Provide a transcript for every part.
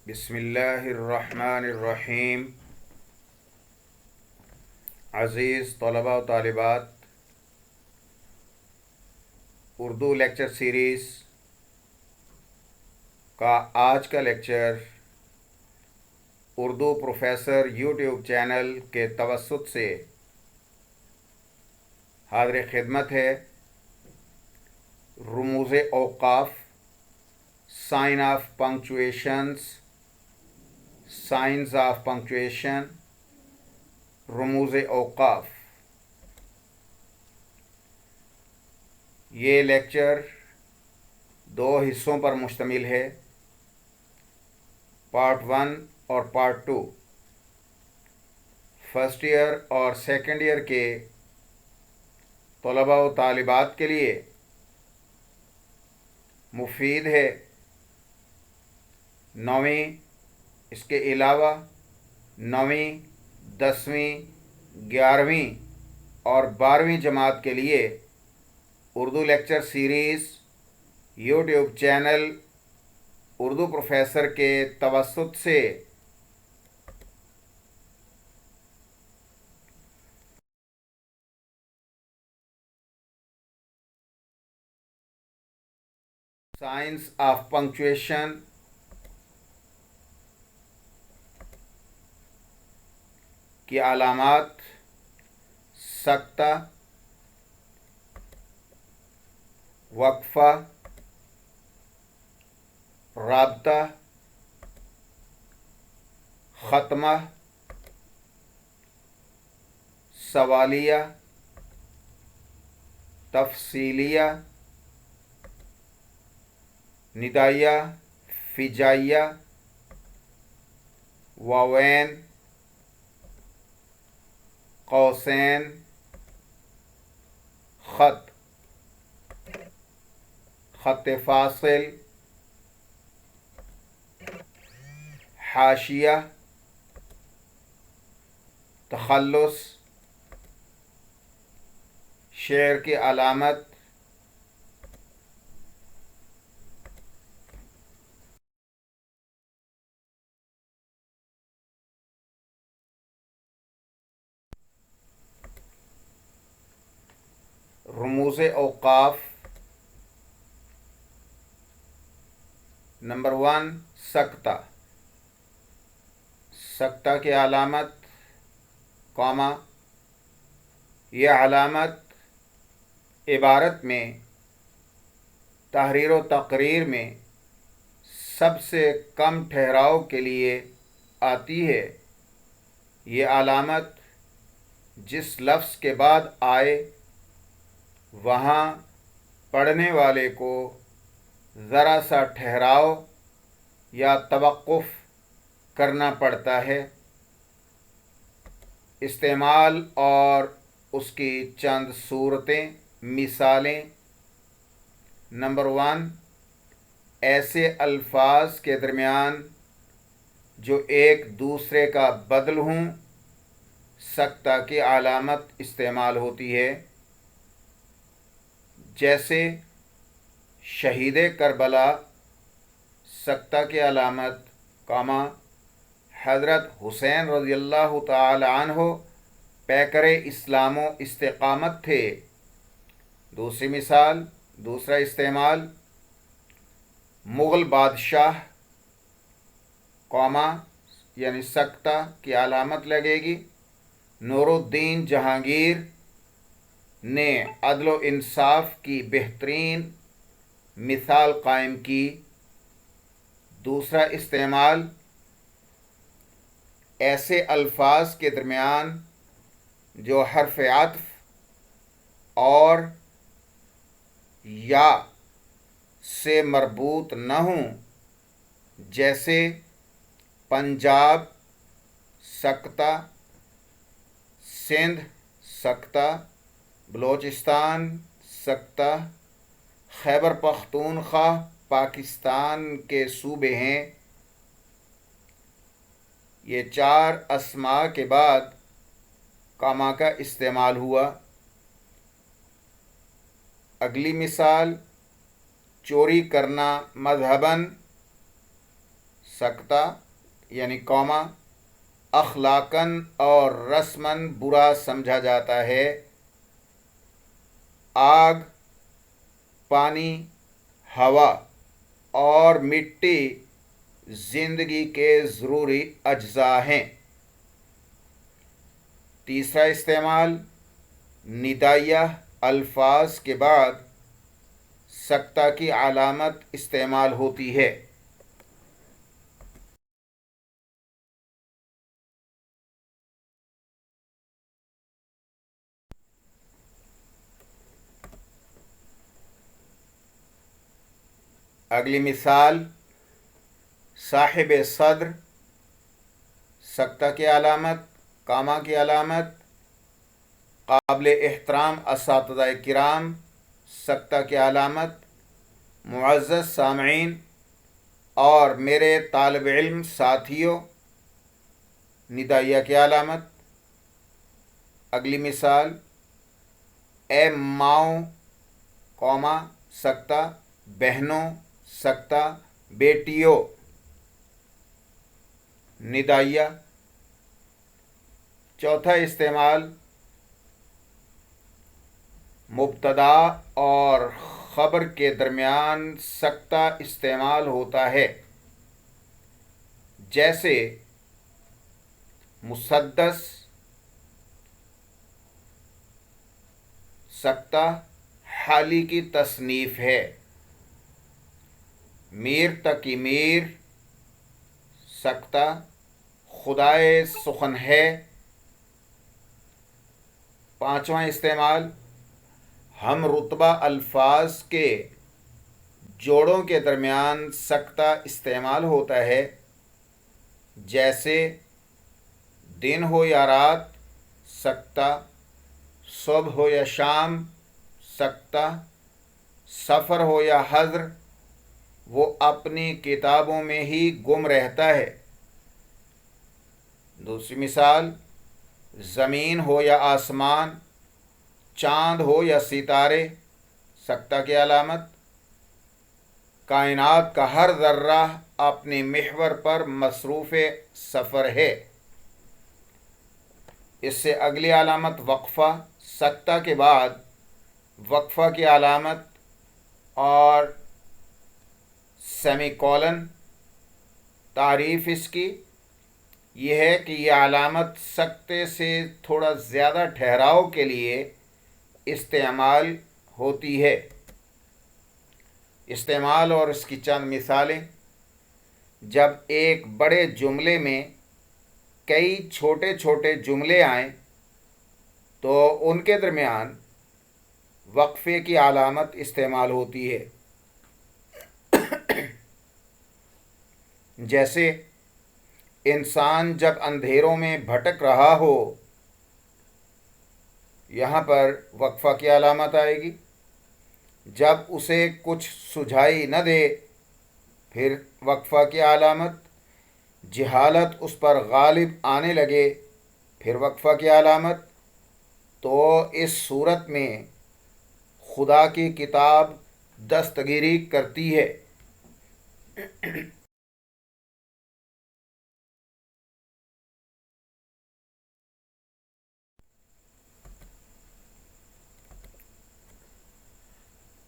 بسم اللہ الرحمن الرحیم۔ عزیز طلباء و طالبات، اردو لیکچر سیریز کا آج کا lecture Urdu professor YouTube channel کے توسط سے حاضر خدمت ہے۔ رموز اوقاف، sign of punctuations, signs of punctuation, رموز اوقاف۔ یہ لیکچر دو حصوں پر مشتمل ہے، پارٹ 1 اور پارٹ 2۔ فرسٹ ایئر اور سیکنڈ ایئر کے طلباء و طالبات کے لیے مفید ہے۔ 9ویں، اس کے علاوہ 9ویں، 10ویں، 11ویں اور 12ویں جماعت کے لیے Urdu lecture series YouTube channel Urdu professor کے توسط سے سائنس آف پنکچویشن کی علامات، سکتہ، وقفہ، رابطہ، ختمہ، سوالیہ، تفصیلیہ، ندائیہ، فجائیہ، واوین، قوسین، خط، خط فاصل، حاشیہ، تخلص، شعر کی علامت، رموز اوقاف۔ نمبر 1، سکتہ۔ سکتہ کی علامت، کامہ۔ یہ علامت عبارت میں تحریر و تقریر میں سب سے کم ٹھہراؤ کے لیے آتی ہے۔ یہ علامت جس لفظ کے بعد آئے وہاں پڑھنے والے کو ذرا سا ٹھہراؤ یا توقف کرنا پڑتا ہے۔ استعمال اور اس کی چند صورتیں، مثالیں۔ نمبر 1، ایسے الفاظ کے درمیان جو ایک دوسرے کا بدل ہوں، سکتہ کی علامت استعمال ہوتی ہے، جیسے شہید کربلا۔ سکتہ کی علامت، کامہ، حضرت حسین رضی اللہ تعالی عنہ پیکر اسلام و استقامت تھے۔ دوسری مثال، دوسرا استعمال، مغل بادشاہ، کامہ یعنی سکتہ کی علامت لگے گی، نور الدین جہانگیر نے عدل و انصاف کی بہترین مثال قائم کی۔ دوسرا استعمال، ایسے الفاظ کے درمیان جو حرف عطف اور یا سے مربوط نہ ہوں، جیسے پنجاب، سکتہ، سندھ، سکتہ، بلوچستان، سکتہ، خیبر پختونخوا پاکستان کے صوبے ہیں۔ یہ 4 اسماء کے بعد کامہ کا استعمال ہوا۔ اگلی مثال، چوری کرنا مذہباً، سکتہ یعنی قوما اخلاقاً اور رسماً برا سمجھا جاتا ہے۔ آگ، پانی، ہوا اور مٹی زندگی کے ضروری اجزاء ہیں۔ تیسرا استعمال، ندائیہ الفاظ کے بعد سکتہ کی علامت استعمال ہوتی ہے۔ اگلی مثال، صاحب صدر، سکتہ کی علامت، کاما کی علامت، قابل احترام اساتذہ کرام، سکتہ کی علامت، معزز سامعین اور میرے طالب علم ساتھیوں، ندائیہ کی علامت۔ اگلی مثال، اے ماؤں، قوما سکتہ، بہنوں سکتہ، بیٹیوں، ندائیہ۔ چوتھا استعمال، مبتدا اور خبر کے درمیان سکتہ استعمال ہوتا ہے، جیسے مسدس، سکتہ حالی کی تصنیف ہے۔ میر تقی میر، سکتہ خدائے سخن ہے۔ پانچواں استعمال، ہم رتبہ الفاظ کے جوڑوں کے درمیان سکتہ استعمال ہوتا ہے، جیسے دن ہو یا رات، سکتہ، صبح ہو یا شام، سکتہ، سفر ہو یا حضر، وہ اپنی کتابوں میں ہی گم رہتا ہے۔ دوسری مثال، زمین ہو یا آسمان، چاند ہو یا ستارے، سکتہ کی علامت، کائنات کا ہر ذرہ اپنے محور پر مصروف سفر ہے۔ اس سے اگلی علامت وقفہ، سکتہ کے بعد وقفہ کی علامت اور سیمی کولن۔ تعریف اس کی یہ ہے کہ یہ علامت سکتے سے تھوڑا زیادہ ٹھہراؤ کے لیے استعمال ہوتی ہے۔ استعمال اور اس کی چند مثالیں، جب ایک بڑے جملے میں کئی چھوٹے چھوٹے جملے آئیں تو ان کے درمیان وقفے کی علامت استعمال ہوتی ہے، جیسے انسان جب اندھیروں میں بھٹک رہا ہو، یہاں پر وقفہ کی علامت آئے گی۔ جب اسے کچھ سجھائی نہ دے، پھر وقفہ کی علامت۔ جہالت اس پر غالب آنے لگے، پھر وقفہ کی علامت۔ تو اس صورت میں خدا کی کتاب دستگیری کرتی ہے۔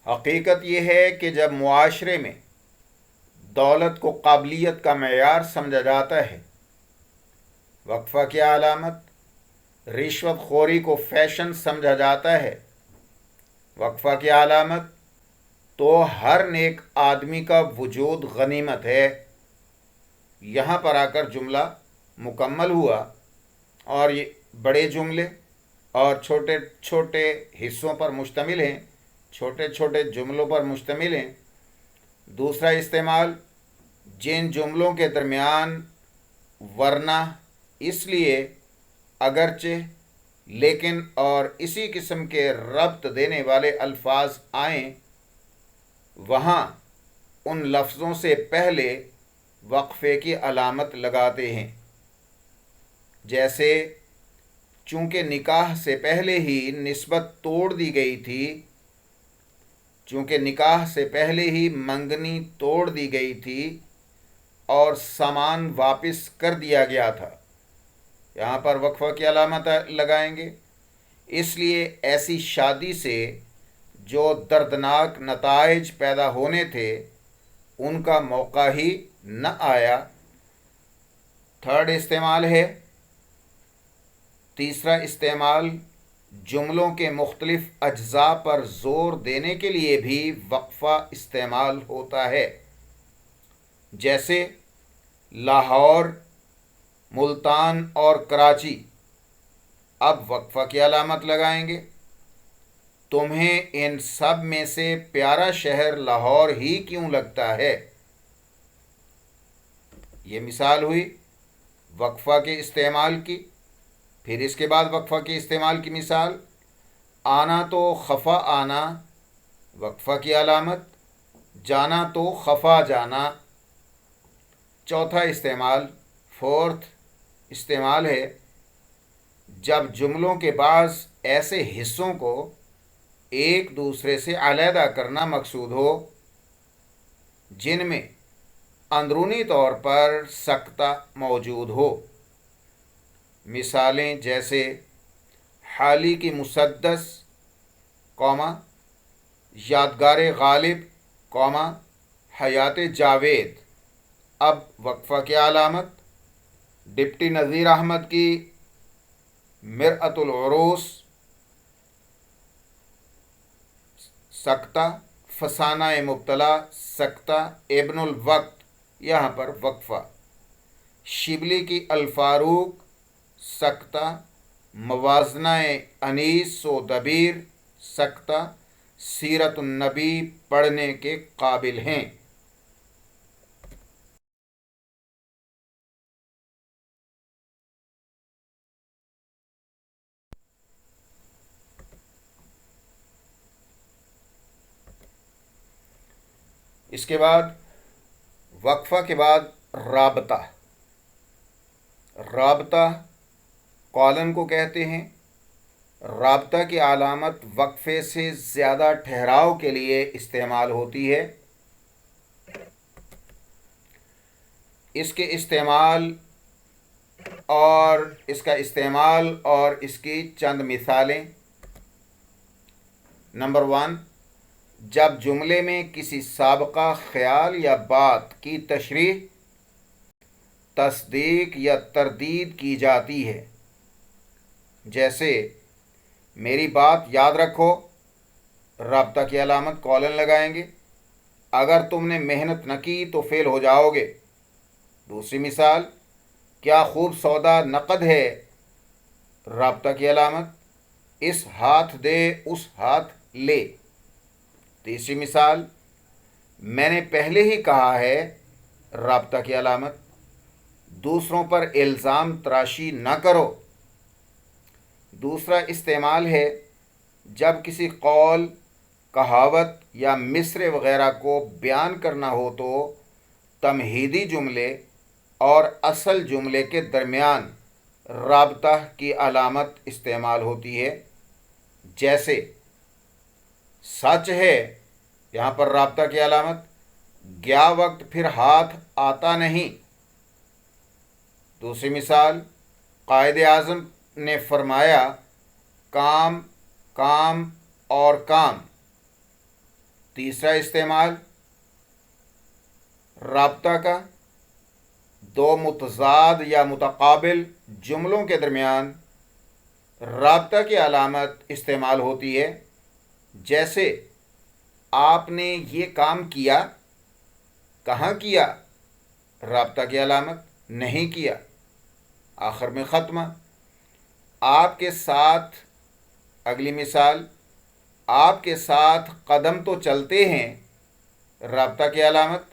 حقیقت یہ ہے کہ جب معاشرے میں دولت کو قابلیت کا معیار سمجھا جاتا ہے، وقفہ کی علامت، رشوت خوری کو فیشن سمجھا جاتا ہے، وقفہ کی علامت، تو ہر نیک آدمی کا وجود غنیمت ہے۔ یہاں پر آ کر جملہ مکمل ہوا، اور یہ بڑے جملے اور چھوٹے چھوٹے حصوں پر مشتمل ہیں، چھوٹے چھوٹے جملوں پر مشتمل ہیں۔ دوسرا استعمال، جن جملوں کے درمیان ورنہ، اس لیے، اگرچہ، لیکن اور اسی قسم کے ربط دینے والے الفاظ آئیں، وہاں ان لفظوں سے پہلے وقفے کی علامت لگاتے ہیں، جیسے چونکہ نکاح سے پہلے ہی نسبت توڑ دی گئی تھی، چونکہ نکاح سے پہلے ہی منگنی توڑ دی گئی تھی، اور سامان واپس کر دیا گیا تھا، یہاں پر وقفہ کی علامت لگائیں گے۔ اس لیے ایسی شادی سے جو دردناک نتائج پیدا ہونے تھے ان کا موقع ہی نہ آیا۔ تھرڈ استعمال ہے، تیسرا استعمال جملوں کے مختلف اجزاء پر زور دینے کے لیے بھی وقفہ استعمال ہوتا ہے، جیسے لاہور، ملتان اور کراچی۔ اب وقفہ کی علامت لگائیں گے۔ تمہیں ان سب میں سے پیارا شہر لاہور ہی کیوں لگتا ہے؟ یہ مثال ہوئی وقفہ کے استعمال کی۔ پھر اس کے بعد وقفہ کے استعمال کی مثال، آنا تو خفا آنا، وقفہ کی علامت، جانا تو خفا جانا۔ چوتھا استعمال، فورتھ استعمال ہے، جب جملوں کے بعض ایسے حصوں کو ایک دوسرے سے علیحدہ کرنا مقصود ہو جن میں اندرونی طور پر سکتہ موجود ہو۔ مثالیں جیسے حالی کی مسدس، یادگار غالب، حیات جاوید۔ اب وقفہ کی علامت، ڈپٹی نذیر احمد کی مرأۃ العروس، سکتہ، فسانہ مبتلا، سکتہ، ابن الوقت، یہاں پر وقفہ۔ شبلی کی الفاروق، سکتہ، موازنہ انیس و دبیر، سکتہ، سیرت النبی پڑھنے کے قابل ہیں۔ اس کے بعد وقفہ کے بعد رابطہ۔ رابطہ کالن کو کہتے ہیں۔ رابطہ کی علامت وقفے سے زیادہ ٹھہراؤ کے لیے استعمال ہوتی ہے۔ اس کا استعمال اور اس کی چند مثالیں۔ نمبر 1، جب جملے میں کسی سابقہ خیال یا بات کی تشریح، تصدیق یا تردید کی جاتی ہے، جیسے میری بات یاد رکھو، رابطہ کی علامت کالن لگائیں گے، اگر تم نے محنت نہ کی تو فیل ہو جاؤ گے۔ دوسری مثال، کیا خوب سودا نقد ہے، رابطہ کی علامت، اس ہاتھ دے اس ہاتھ لے۔ تیسری مثال، میں نے پہلے ہی کہا ہے، رابطہ کی علامت، دوسروں پر الزام تراشی نہ کرو۔ دوسرا استعمال ہے جب کسی قول، کہاوت یا مصرع وغیرہ کو بیان کرنا ہو تو تمہیدی جملے اور اصل جملے کے درمیان رابطہ کی علامت استعمال ہوتی ہے، جیسے سچ ہے، یہاں پر رابطہ کی علامت، گیا وقت پھر ہاتھ آتا نہیں۔ دوسری مثال، قائد اعظم نے فرمایا، کام کام اور کام۔ تیسرا استعمال رابطہ کا، دو متضاد یا متقابل جملوں کے درمیان رابطہ کی علامت استعمال ہوتی ہے، جیسے آپ نے یہ کام کیا، کہاں کیا، رابطہ کی علامت، نہیں کیا۔ آخر میں ختمہ، آپ کے ساتھ، اگلی مثال، آپ کے ساتھ قدم تو چلتے ہیں، رابطہ کی علامت،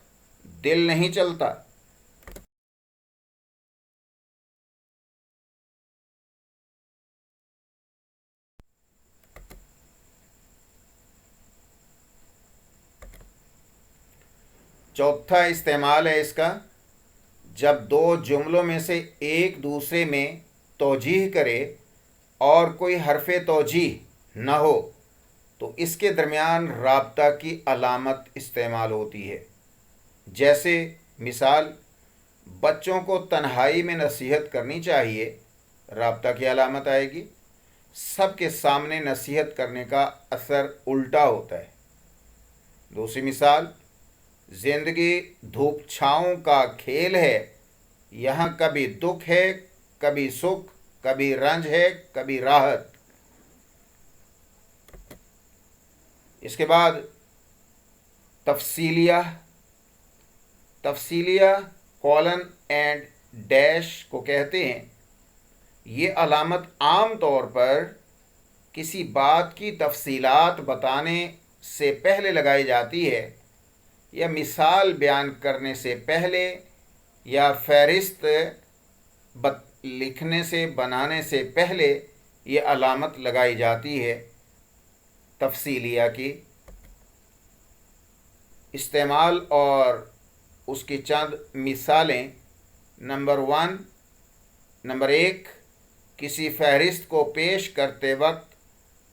دل نہیں چلتا۔ چوتھا استعمال ہے اس کا، جب دو جملوں میں سے ایک دوسرے میں توجیح کرے اور کوئی حرف توجیح نہ ہو تو اس کے درمیان رابطہ کی علامت استعمال ہوتی ہے، جیسے مثال، بچوں کو تنہائی میں نصیحت کرنی چاہیے، رابطہ کی علامت آئے گی۔ سب کے سامنے نصیحت کرنے کا اثر الٹا ہوتا ہے۔ دوسری مثال، زندگی دھوپ چھاؤں کا کھیل ہے، یہاں کبھی دکھ ہے، کبھی سکھ، کبھی رنج ہے، کبھی راحت۔ اس کے بعد تفصیلیہ کولن اینڈ ڈیش کو کہتے ہیں۔ یہ علامت عام طور پر کسی بات کی تفصیلات بتانے سے پہلے لگائی جاتی ہے، یا مثال بیان کرنے سے پہلے، یا فہرست لکھنے سے بنانے سے پہلے یہ علامت لگائی جاتی ہے تفصیلیہ کی۔ استعمال اور اس کی چند مثالیں۔ نمبر 1، کسی فہرست کو پیش کرتے وقت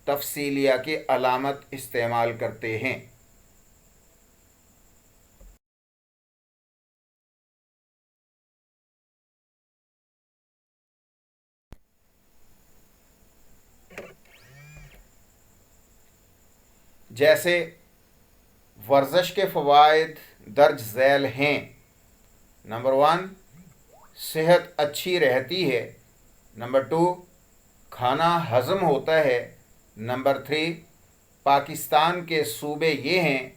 تفصیلیہ کی علامت استعمال کرتے ہیں۔ جیسے ورزش کے فوائد درج ذیل ہیں۔ نمبر 1، صحت اچھی رہتی ہے۔ نمبر 2، کھانا ہضم ہوتا ہے۔ نمبر 3، پاکستان کے صوبے یہ ہیں: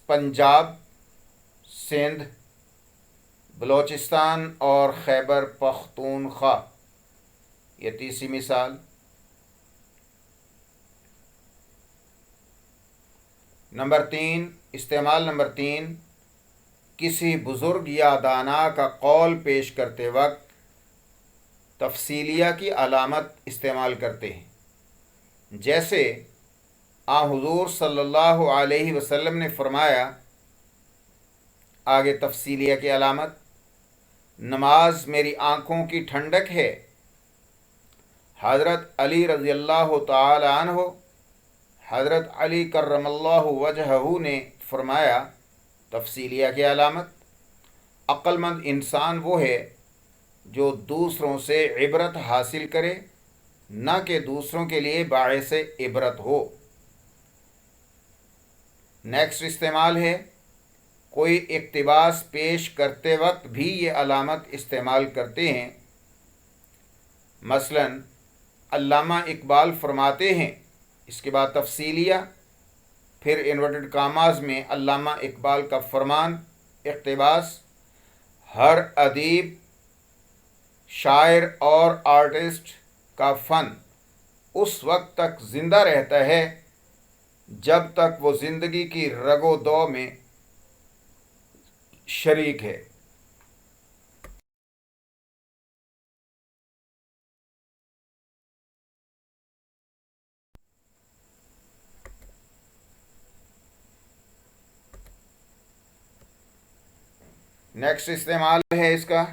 پنجاب، سندھ، بلوچستان اور خیبر پختونخوا۔ یہ تیسری مثال۔ استعمال نمبر 3، کسی بزرگ یا دانا کا قول پیش کرتے وقت تفصیلیہ کی علامت استعمال کرتے ہیں۔ جیسے حضور صلی اللہ علیہ وسلم نے فرمایا، آگے تفصیلیہ کی علامت: نماز میری آنکھوں کی ٹھنڈک ہے۔ حضرت علی رضی اللہ تعالی عنہ، حضرت علی کرم اللہ وجہہ نے فرمایا، تفصیلیہ کی علامت: عقل مند انسان وہ ہے جو دوسروں سے عبرت حاصل کرے، نہ کہ دوسروں کے لیے باعث عبرت ہو۔ نیکسٹ استعمال ہے، کوئی اقتباس پیش کرتے وقت بھی یہ علامت استعمال کرتے ہیں۔ مثلا علامہ اقبال فرماتے ہیں، اس کے بعد تفصیلیہ، پھر انورٹڈ کاماز میں علامہ اقبال کا فرمان، اقتباس: ہر ادیب، شاعر اور آرٹسٹ کا فن اس وقت تک زندہ رہتا ہے جب تک وہ زندگی کی رگ و دو میں شریک ہے۔ نیکسٹ استعمال ہے اس کا،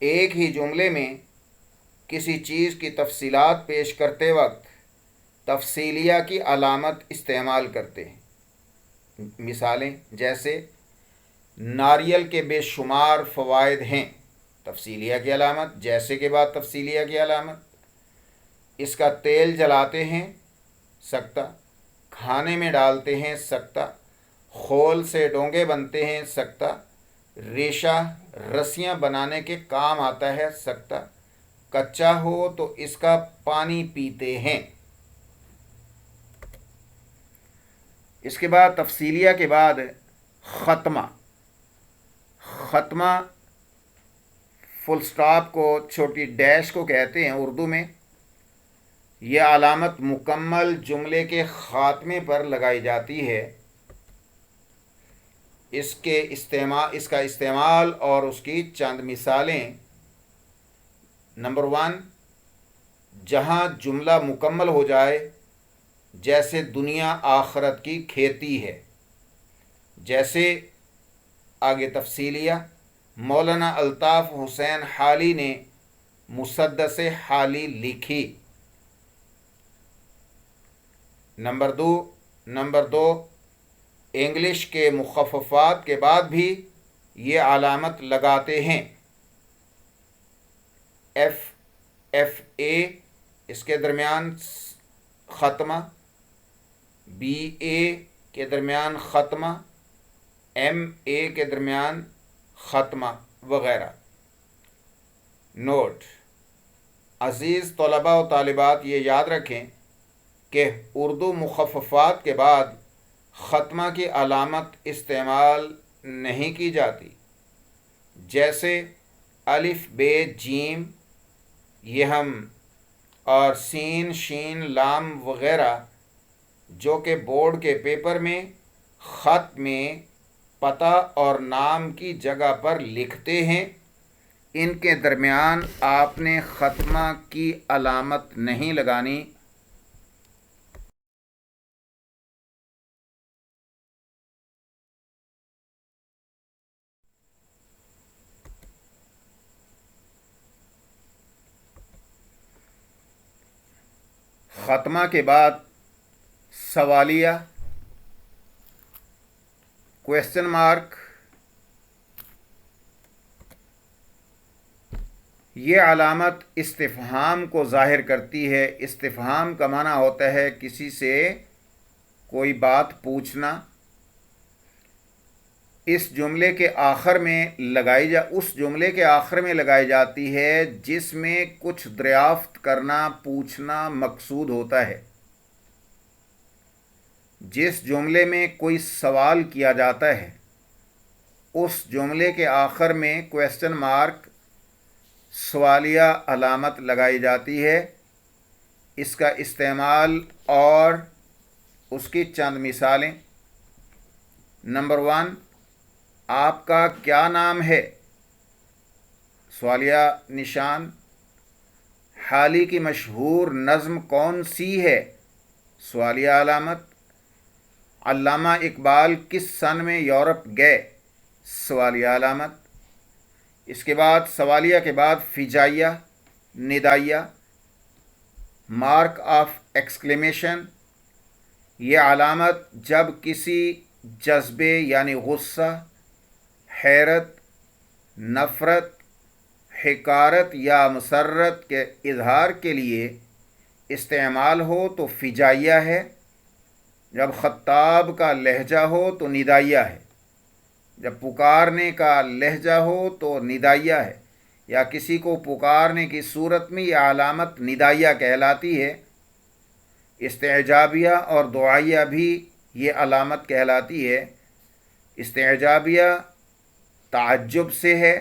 ایک ہی جملے میں کسی چیز کی تفصیلات پیش کرتے وقت تفصیلیہ کی علامت استعمال کرتے ہیں۔ مثالیں: جیسے ناریل کے بے شمار فوائد ہیں، تفصیلیہ کی علامت، جیسے کے بعد تفصیلیہ کی علامت۔ اس کا تیل جلاتے ہیں، سکتہ، کھانے میں ڈالتے ہیں، سکتہ، خول سے ڈونگے بنتے ہیں، سکتہ، ریشہ رسیاں بنانے کے کام آتا ہے، سکتہ، کچا ہو تو اس کا پانی پیتے ہیں۔ اس کے بعد تفصیلیہ کے بعد ختمہ فل سٹاپ کو، چھوٹی ڈیش کو کہتے ہیں اردو میں۔ یہ علامت مکمل جملے کے خاتمے پر لگائی جاتی ہے۔ اس کا استعمال اور اس کی چند مثالیں۔ نمبر 1، جہاں جملہ مکمل ہو جائے، جیسے دنیا آخرت کی کھیتی ہے۔ جیسے آگے تفصیلیہ، مولانا الطاف حسین حالی نے مسدس حالی لکھی۔ نمبر دو، انگلش کے مخففات کے بعد بھی یہ علامت لگاتے ہیں. ایف اے اس کے درمیان ختمہ، بی اے کے درمیان ختمہ، ایم اے کے درمیان ختمہ وغیرہ. نوٹ: عزیز طلباء و طالبات، یہ یاد رکھیں کہ اردو مخففات کے بعد ختمہ کی علامت استعمال نہیں کی جاتی، جیسے الف بے جیم، یہم اور سین شین لام وغیرہ، جو کہ بورڈ کے پیپر میں خط میں پتہ اور نام کی جگہ پر لکھتے ہیں. ان کے درمیان آپ نے ختمہ کی علامت نہیں لگانی. ختمہ کے بعد سوالیہ، کویسچن مارک، یہ علامت استفہام کو ظاہر کرتی ہے. استفہام کا معنی ہوتا ہے کسی سے کوئی بات پوچھنا. اس جملے کے آخر میں اس جملے کے آخر میں لگائی جاتی ہے جس میں کچھ دریافت کرنا، پوچھنا مقصود ہوتا ہے. جس جملے میں کوئی سوال کیا جاتا ہے اس جملے کے آخر میں کویسچن مارک سوالیہ علامت لگائی جاتی ہے. اس کا استعمال اور اس کی چند مثالیں. نمبر 1، آپ کا کیا نام ہے؟ سوالیہ نشان. حال ہی کی مشہور نظم کون سی ہے؟ سوالیہ علامت. علامہ اقبال کس سن میں یورپ گئے؟ سوالیہ علامت. اس کے بعد سوالیہ کے بعد فجائیہ، ندائیہ، مارک آف ایکسکلیمیشن. یہ علامت جب کسی جذبے یعنی غصہ، حیرت، نفرت، حقارت یا مسرت کے اظہار کے لیے استعمال ہو تو فجائیہ ہے. جب خطاب کا لہجہ ہو تو ندائیہ ہے. جب پکارنے کا لہجہ ہو تو ندائیہ ہے، یا کسی کو پکارنے کی صورت میں یہ علامت ندائیہ کہلاتی ہے. استعجابیہ اور دعائیہ بھی یہ علامت کہلاتی ہے. استعجابیہ تعجب سے ہے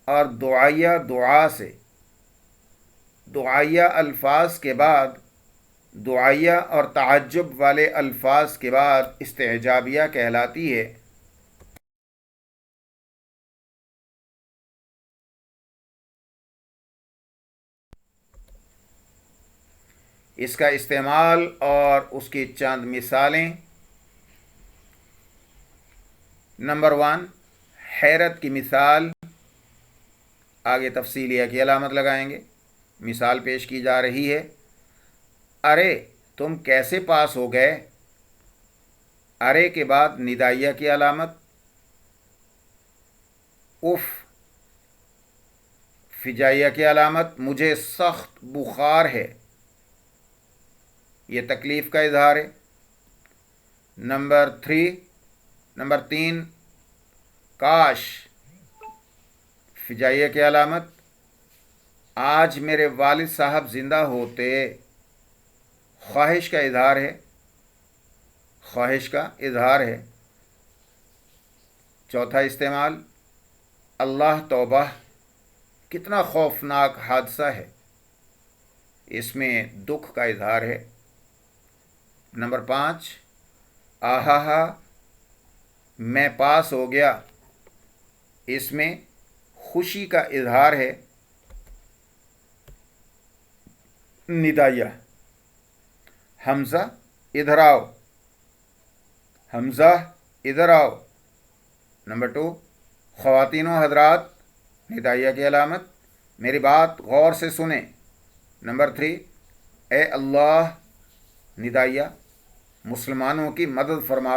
اور دعائیہ دعا سے. دعائیہ الفاظ کے بعد، دعائیہ اور تعجب والے الفاظ کے بعد استعجابیہ کہلاتی ہے. اس کا استعمال اور اس کی چند مثالیں. نمبر 1، حیرت کی مثال. آگے تفصیلیہ کی علامت لگائیں گے. مثال پیش کی جا رہی ہے: ارے تم کیسے پاس ہو گئے؟ ارے کے بعد ندائیہ کی علامت. اف، فجائیہ کی علامت. مجھے سخت بخار ہے، یہ تکلیف کا اظہار ہے. نمبر 3، کاش، فجائیہ کی علامت. آج میرے والد صاحب زندہ ہوتے، خواہش کا اظہار ہے، خواہش کا اظہار ہے. چوتھا استعمال، اللہ توبہ، کتنا خوفناک حادثہ ہے، اس میں دکھ کا اظہار ہے. نمبر 5، آہا ہا، میں پاس ہو گیا، اس میں خوشی کا اظہار ہے. ندائیہ، حمزہ ادھر آؤ، حمزہ ادھر آؤ. نمبر 2، خواتین و حضرات، ندائیہ کی علامت. میری بات غور سے سنیں. نمبر 3، اے اللہ، ندائیہ، مسلمانوں کی مدد فرما.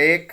1,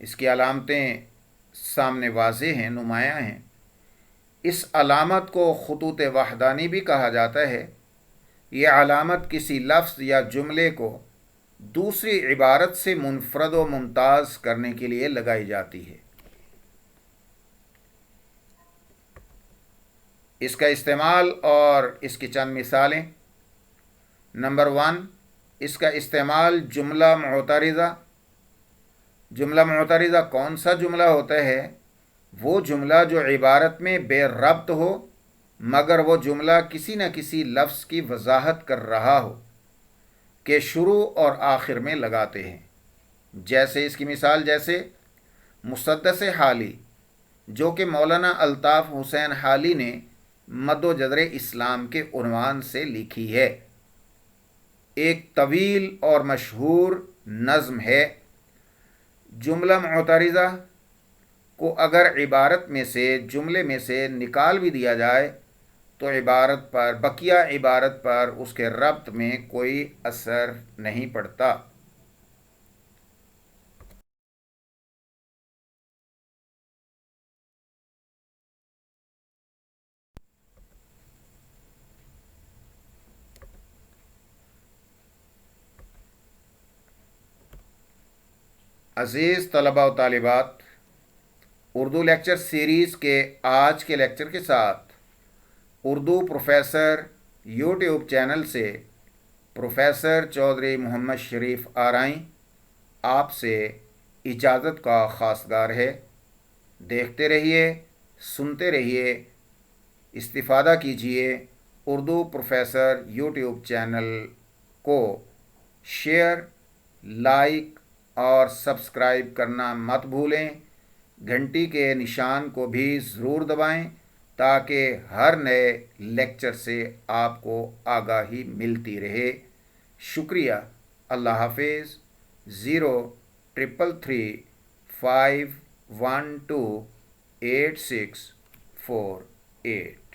اس کی علامتیں سامنے واضح ہیں، نمایاں ہیں۔ اس علامت کو خطوط وحدانی بھی کہا جاتا ہے۔ یہ علامت کسی لفظ یا جملے کو دوسری عبارت سے منفرد و ممتاز کرنے کے لیے لگائی جاتی ہے۔ اس کا استعمال اور اس کی چند مثالیں۔ نمبر 1، اس کا استعمال جملہ معترضہ۔ جملہ معترضہ کون سا جملہ ہوتا ہے؟ وہ جملہ جو عبارت میں بے ربط ہو مگر وہ جملہ کسی نہ کسی لفظ کی وضاحت کر رہا ہو کہ شروع اور آخر میں لگاتے ہیں۔ جیسے اس کی مثال جیسے مسدس حالی، جو کہ مولانا الطاف حسین حالی نے مد و جزر اسلام کے عنوان سے لکھی ہے۔ ایک طویل اور مشہور نظم ہے۔ جملہ معترضہ کو اگر عبارت میں سے، جملے میں سے نکال بھی دیا جائے تو عبارت پر، بقیہ عبارت پر اس کے ربط میں کوئی اثر نہیں پڑتا۔ عزیز طلباء و طالبات، اردو لیکچر سیریز کے آج کے لیکچر کے ساتھ اردو پروفیسر یوٹیوب چینل سے پروفیسر چودھری محمد شریف آرائیں آپ سے اجازت کا خواستگار ہے۔ دیکھتے رہیے، سنتے رہیے، استفادہ کیجیے۔ اردو پروفیسر یوٹیوب چینل کو شیئر، لائک اور سبسکرائب کرنا مت بھولیں۔ گھنٹی کے نشان کو بھی ضرور دبائیں تاکہ ہر نئے لیکچر سے آپ کو آگاہی ملتی رہے۔ شکریہ۔ اللہ حافظ۔ 03335128648